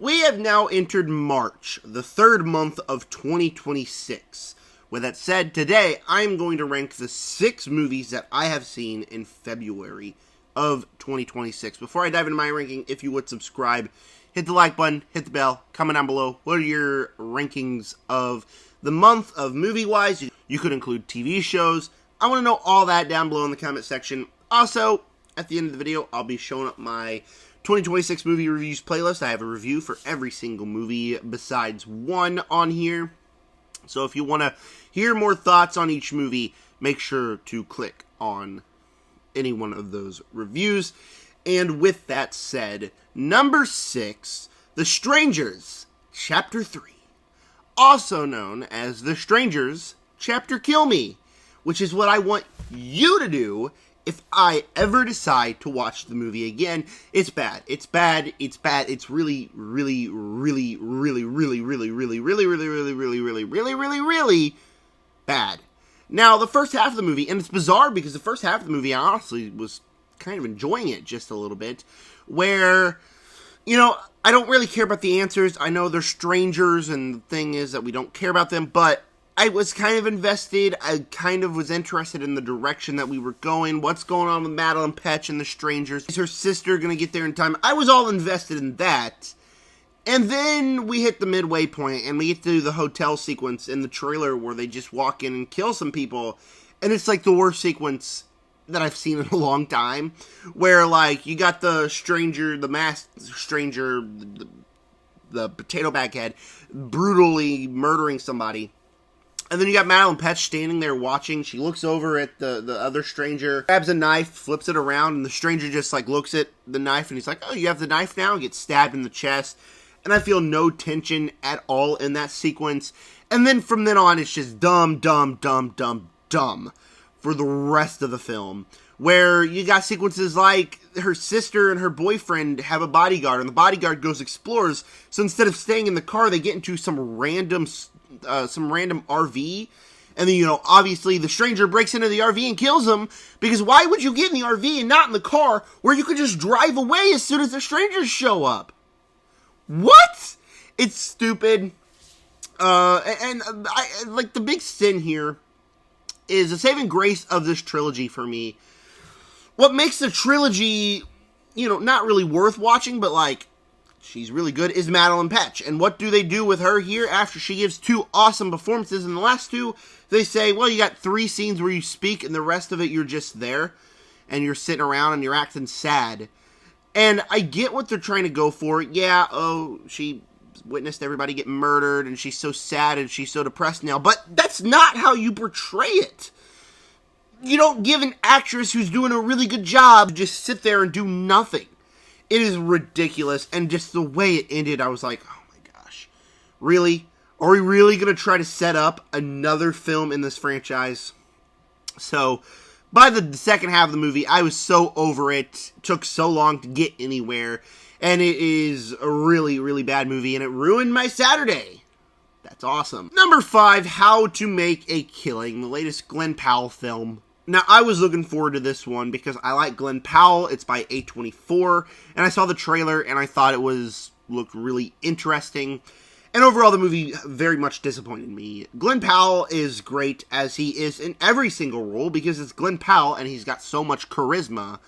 We have now entered March, the third month of 2026. With that said, today I'm going to rank the 6 movies that I have seen in February of 2026. Before I dive into my ranking, if you would subscribe, hit the like button, hit the bell, comment down below. What are your rankings of the month of movie-wise? You could include TV shows. I want to know all that down below in the comment section. Also, at the end of the video, I'll be showing up my 2026 movie reviews playlist. I have a review for every single movie besides one on here. So if you want to hear more thoughts on each movie, make sure to click on any one of those reviews. And with that said, number 6, The Strangers, Chapter 3. Also known as The Strangers, Chapter Kill Me, which is what I want you to do if I ever decide to watch the movie again. It's bad. It's bad. It's bad. It's really bad. Now, the first half of the movie, and it's bizarre because the first half of the movie, I honestly was kind of enjoying it just a little bit, where, you know, I don't really care about the answers. I know they're strangers, and the thing is that we don't care about them, but I was kind of invested. I kind of was interested in the direction that we were going. What's going on with Madelaine Petsch and the strangers? Is her sister going to get there in time? I was all invested in that. And then we hit the midway point, and we get to the hotel sequence in the trailer where they just walk in and kill some people. And it's like the worst sequence that I've seen in a long time. Where, like, you got the stranger, the masked stranger, the potato bag head, brutally murdering somebody. And then you got Madelaine Petsch standing there watching. She looks over at the other stranger, grabs a knife, flips it around, and the stranger just, like, looks at the knife, and he's like, oh, you have the knife now? And gets stabbed in the chest. And I feel no tension at all in that sequence. And then from then on, it's just dumb for the rest of the film. Where you got sequences like her sister and her boyfriend have a bodyguard, and the bodyguard goes explores. So instead of staying in the car, they get into some random RV. And then, you know, obviously the stranger breaks into the RV and kills him. Because why would you get in the RV and not in the car where you could just drive away as soon as the strangers show up? What? It's stupid. Like, the big sin here is the saving grace of this trilogy for me. What makes the trilogy, you know, not really worth watching, but, like, she's really good, is Madelaine Petsch. And what do they do with her here after she gives 2 awesome performances? In the last 2, they say, well, you got 3 scenes where you speak, and the rest of it you're just there, and you're sitting around, and you're acting sad. And I get what they're trying to go for. Yeah, oh, she witnessed everybody get murdered, and she's so sad, and she's so depressed now. But that's not how you portray it. You don't give an actress who's doing a really good job to just sit there and do nothing. It is ridiculous, and just the way it ended, I was like, oh my gosh. Really? Are we really going to try to set up another film in this franchise? So, by the second half of the movie, I was so over it. It took so long to get anywhere. And it is a really bad movie, and it ruined my Saturday. That's awesome. Number 5, How to Make a Killing, the latest Glen Powell film. Now, I was looking forward to this one because I like Glen Powell. It's by A24, and I saw the trailer, and I thought it looked really interesting. And overall, the movie very much disappointed me. Glen Powell is great, as he is in every single role, because it's Glen Powell, and he's got so much charisma.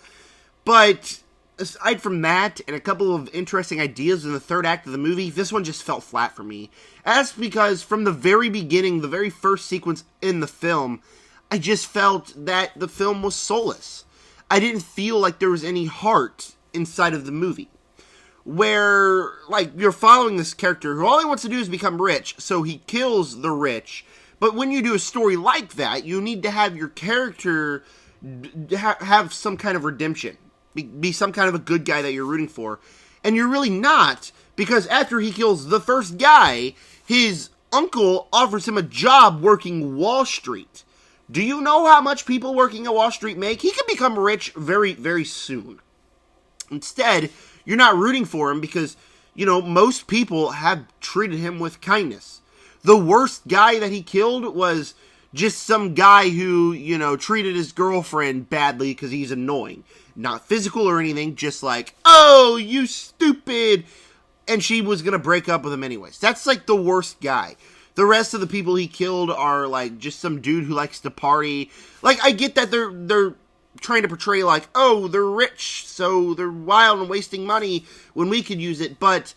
But aside from that, and a couple of interesting ideas in the third act of the movie, this one just felt flat for me. That's because from the very beginning, the very first sequence in the film, I just felt that the film was soulless. I didn't feel like there was any heart inside of the movie. Where, like, you're following this character who all he wants to do is become rich, so he kills the rich. But when you do a story like that, you need to have your character have some kind of redemption. Be some kind of a good guy that you're rooting for. And you're really not, because after he kills the first guy, his uncle offers him a job working Wall Street. Do you know how much people working at Wall Street make? He could become rich very soon. Instead, you're not rooting for him because, you know, most people have treated him with kindness. The worst guy that he killed was just some guy who, you know, treated his girlfriend badly because he's annoying. Not physical or anything, just like, oh, you stupid and she was gonna break up with him anyways. That's like the worst guy. The rest of the people he killed are like just some dude who likes to party. Like, I get that they're trying to portray like, oh, they're rich, so they're wild and wasting money when we could use it, but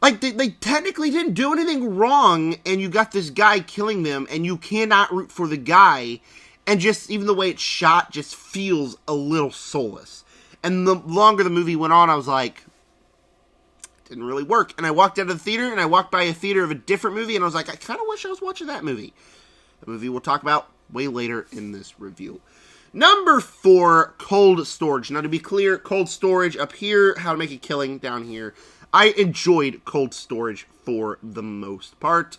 like, they technically didn't do anything wrong, and you got this guy killing them, and you cannot root for the guy, and just, even the way it's shot just feels a little soulless. And the longer the movie went on, I was like, it didn't really work. And I walked out of the theater, and I walked by a theater of a different movie, and I was like, I kind of wish I was watching that movie. The movie we'll talk about way later in this review. Number 4, Cold Storage. Now, to be clear, Cold Storage up here, How to Make a Killing down here. I enjoyed Cold Storage for the most part.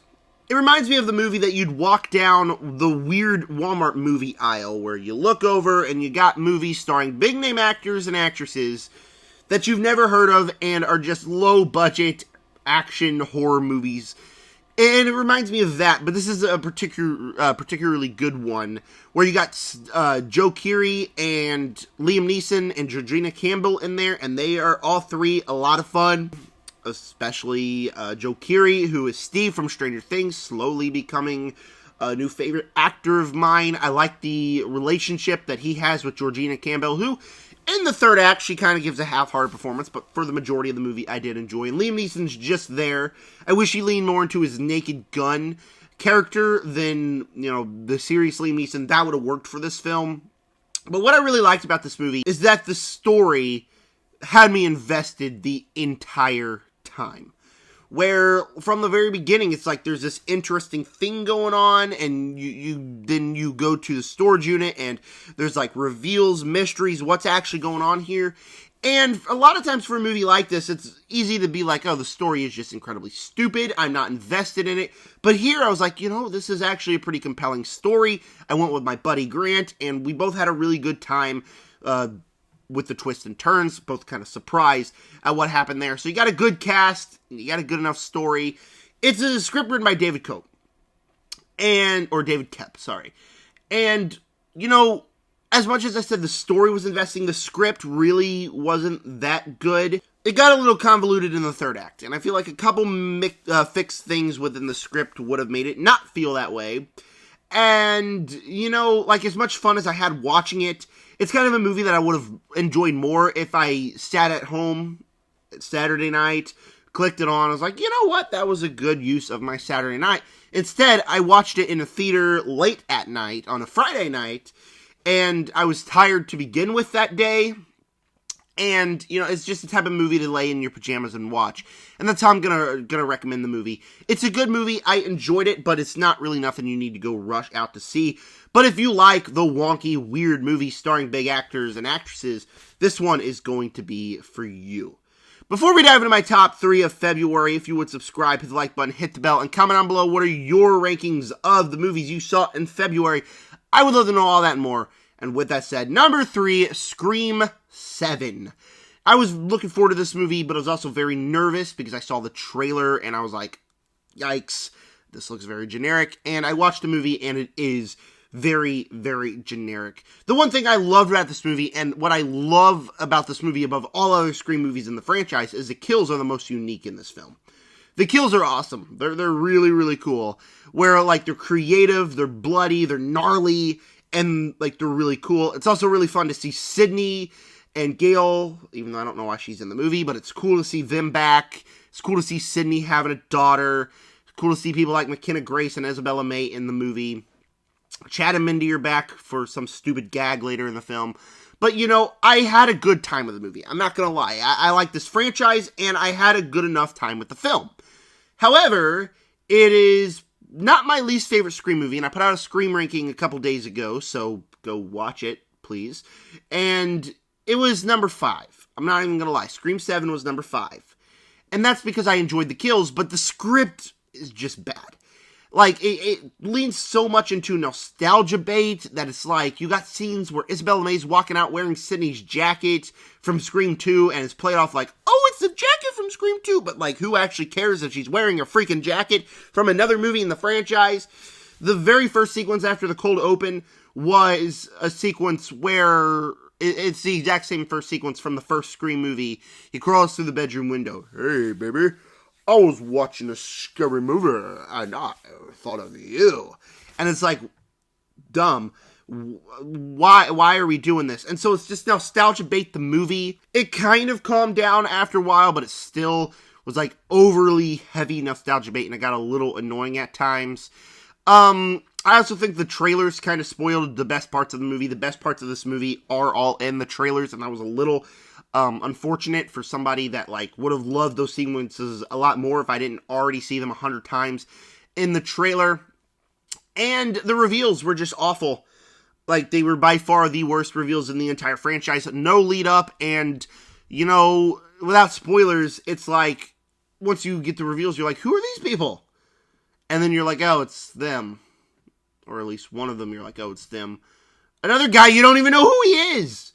It reminds me of the movie that you'd walk down the weird Walmart movie aisle where you look over and you got movies starring big name actors and actresses that you've never heard of and are just low budget action horror movies. And it reminds me of that, but this is a particularly good one, where you got Joe Keery and Liam Neeson and Georgina Campbell in there, and they are all three a lot of fun, especially Joe Keery, who is Steve from Stranger Things, slowly becoming a new favorite actor of mine. I like the relationship that he has with Georgina Campbell, who, in the third act, she kind of gives a half-hearted performance, but for the majority of the movie, I did enjoy. And Liam Neeson's just there. I wish he leaned more into his Naked Gun character than, the serious Liam Neeson. That would have worked for this film. But what I really liked about this movie is that the story had me invested the entire time. Where, from the very beginning, it's like there's this interesting thing going on, and you go to the storage unit, and there's, like, reveals, mysteries, what's actually going on here. And a lot of times for a movie like this, it's easy to be like, oh, the story is just incredibly stupid, I'm not invested in it. But here, I was like, this is actually a pretty compelling story. I went with my buddy Grant, and we both had a really good time, with the twists and turns, both kind of surprised at what happened there. So you got a good cast, you got a good enough story. It's a script written by David Koepp. Or David Koepp, sorry. And, as much as I said the story was investing, the script really wasn't that good. It got a little convoluted in the third act, and I feel like a couple fixed things within the script would have made it not feel that way. And, as much fun as I had watching it, it's kind of a movie that I would have enjoyed more if I sat at home Saturday night, clicked it on, I was like, you know what, that was a good use of my Saturday night. Instead, I watched it in a theater late at night, on a Friday night, and I was tired to begin with that day. And, it's just the type of movie to lay in your pajamas and watch. And that's how I'm gonna recommend the movie. It's a good movie. I enjoyed it, but it's not really nothing you need to go rush out to see. But if you like the wonky, weird movie starring big actors and actresses, this one is going to be for you. Before we dive into my top 3 of February, if you would subscribe, hit the like button, hit the bell, and comment down below what are your rankings of the movies you saw in February. I would love to know all that and more. And with that said, number 3, Scream 7. I was looking forward to this movie, but I was also very nervous because I saw the trailer and I was like, yikes, this looks very generic. And I watched the movie and it is very, very generic. The one thing I loved about this movie, and what I love about this movie above all other Scream movies in the franchise, is the kills are the most unique in this film. The kills are awesome. They're really, really cool. Where, they're creative, they're bloody, they're gnarly, and, they're really cool. It's also really fun to see Sydney and Gail, even though I don't know why she's in the movie, but it's cool to see them back. It's cool to see Sydney having a daughter. It's cool to see people like McKenna Grace and Isabella May in the movie. Chad and Mindy are back for some stupid gag later in the film. But, I had a good time with the movie. I'm not going to lie. I like this franchise, and I had a good enough time with the film. However, it is not my least favorite Scream movie, and I put out a Scream ranking a couple days ago, so go watch it, please. And it was number 5. I'm not even going to lie. Scream 7 was number 5. And that's because I enjoyed the kills, but the script is just bad. It leans so much into nostalgia bait that it's you got scenes where Isabella May's walking out wearing Sydney's jacket from Scream 2, and it's played off oh, it's the jacket from Scream 2, but who actually cares if she's wearing a freaking jacket from another movie in the franchise? The very first sequence after the cold open was a sequence where It's the exact same first sequence from the first Scream movie. He crawls through the bedroom window. Hey, baby, I was watching a scary movie, and I thought of you. And it's like, dumb. Why are we doing this? And so it's just nostalgia bait the movie. It kind of calmed down after a while, but it still was like overly heavy nostalgia bait, and it got a little annoying at times. I also think the trailers kind of spoiled the best parts of the movie. The best parts of this movie are all in the trailers, and that was a little unfortunate for somebody that like would have loved those sequences a lot more if I didn't already see them 100 times in the trailer. And the reveals were just awful. Like, they were by far the worst reveals in the entire franchise. No lead up, and, you know, without spoilers, it's like, once you get the reveals, you're like, who are these people? And then you're like, oh, it's them. Or at least one of them, you're like, oh, it's them. Another guy, you don't even know who he is!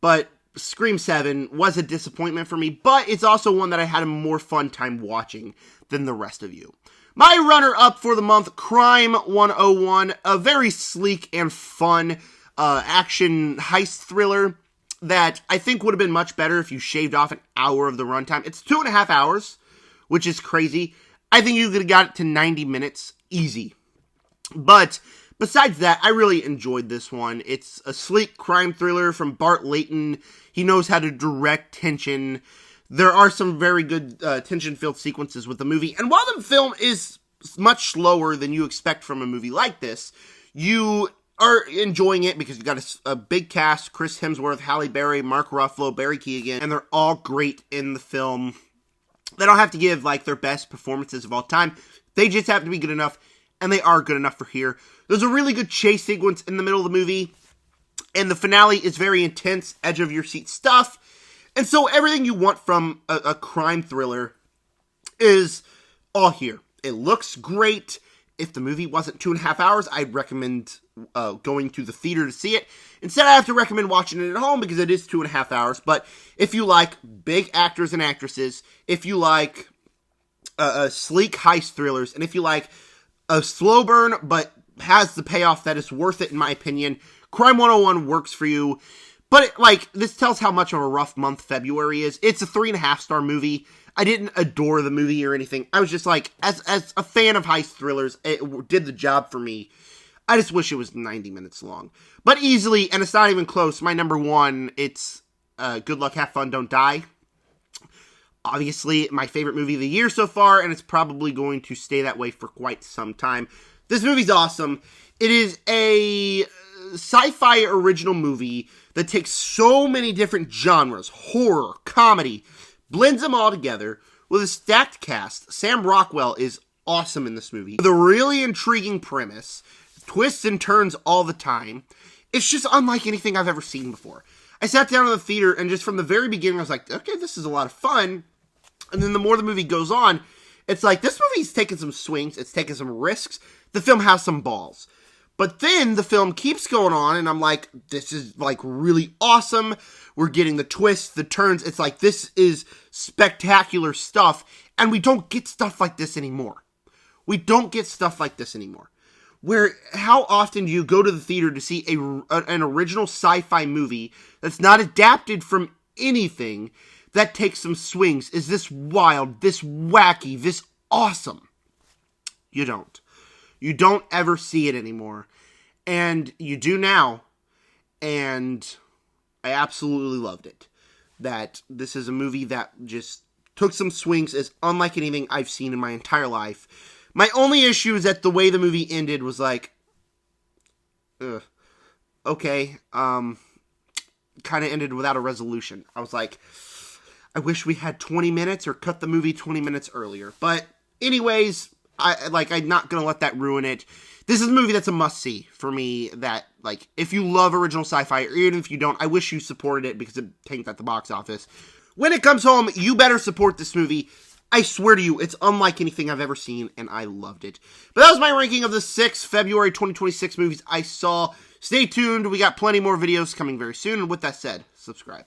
But Scream 7 was a disappointment for me, but it's also one that I had a more fun time watching than the rest of you. My runner-up for the month, Crime 101, a very sleek and fun action heist thriller that I think would have been much better if you shaved off an hour of the runtime. It's 2.5 hours, which is crazy. I think you could have got it to 90 minutes, easy. But besides that, I really enjoyed this one. It's a sleek crime thriller from Bart Layton. He knows how to direct tension. There are some very good tension-filled sequences with the movie. And while the film is much slower than you expect from a movie like this, you are enjoying it because you got a big cast: Chris Hemsworth, Halle Berry, Mark Ruffalo, Barry Keoghan, and they're all great in the film. They don't have to give like their best performances of all time. They just have to be good enough, and they are good enough for here. There's a really good chase sequence in the middle of the movie, and the finale is very intense, edge-of-your-seat stuff. And so everything you want from a crime thriller is all here. It looks great. If the movie wasn't 2.5 hours, I'd recommend going to the theater to see it. Instead, I have to recommend watching it at home because it is 2.5 hours. But if you like big actors and actresses, if you like sleek heist thrillers, and if you like a slow burn but has the payoff that is worth it, in my opinion, Crime 101 works for you. But, this tells how much of a rough month February is. It's a 3.5-star movie. I didn't adore the movie or anything. I was just as a fan of heist thrillers, it did the job for me. I just wish it was 90 minutes long. But easily, and it's not even close, my number one, it's Good Luck, Have Fun, Don't Die. Obviously, my favorite movie of the year so far, and it's probably going to stay that way for quite some time. This movie's awesome. It is a sci-fi original movie that takes so many different genres, horror, comedy, blends them all together with a stacked cast. Sam Rockwell is awesome in this movie. With a really intriguing premise, twists and turns all the time. It's just unlike anything I've ever seen before. I sat down in the theater, and just from the very beginning, I was like, okay, this is a lot of fun. And then the more the movie goes on, it's like, this movie's taking some swings, it's taking some risks. The film has some balls. But then the film keeps going on, and I'm like, this is, really awesome. We're getting the twists, the turns. It's like, this is spectacular stuff, and we don't get stuff like this anymore. Where, how often do you go to the theater to see an original sci-fi movie that's not adapted from anything, that takes some swings, is this wild, this wacky, this awesome? You don't. You don't ever see it anymore. And you do now. And I absolutely loved it. That this is a movie that just took some swings as unlike anything I've seen in my entire life. My only issue is that the way the movie ended was like, okay, kind of ended without a resolution. I was like, I wish we had 20 minutes or cut the movie 20 minutes earlier. But anyways, I'm not going to let that ruin it. This is a movie that's a must-see for me that, if you love original sci-fi, or even if you don't, I wish you supported it because it tanked at the box office. When it comes home, you better support this movie. I swear to you, it's unlike anything I've ever seen, and I loved it. But that was my ranking of the 6 February 2026 movies I saw. Stay tuned. We got plenty more videos coming very soon. And with that said, subscribe.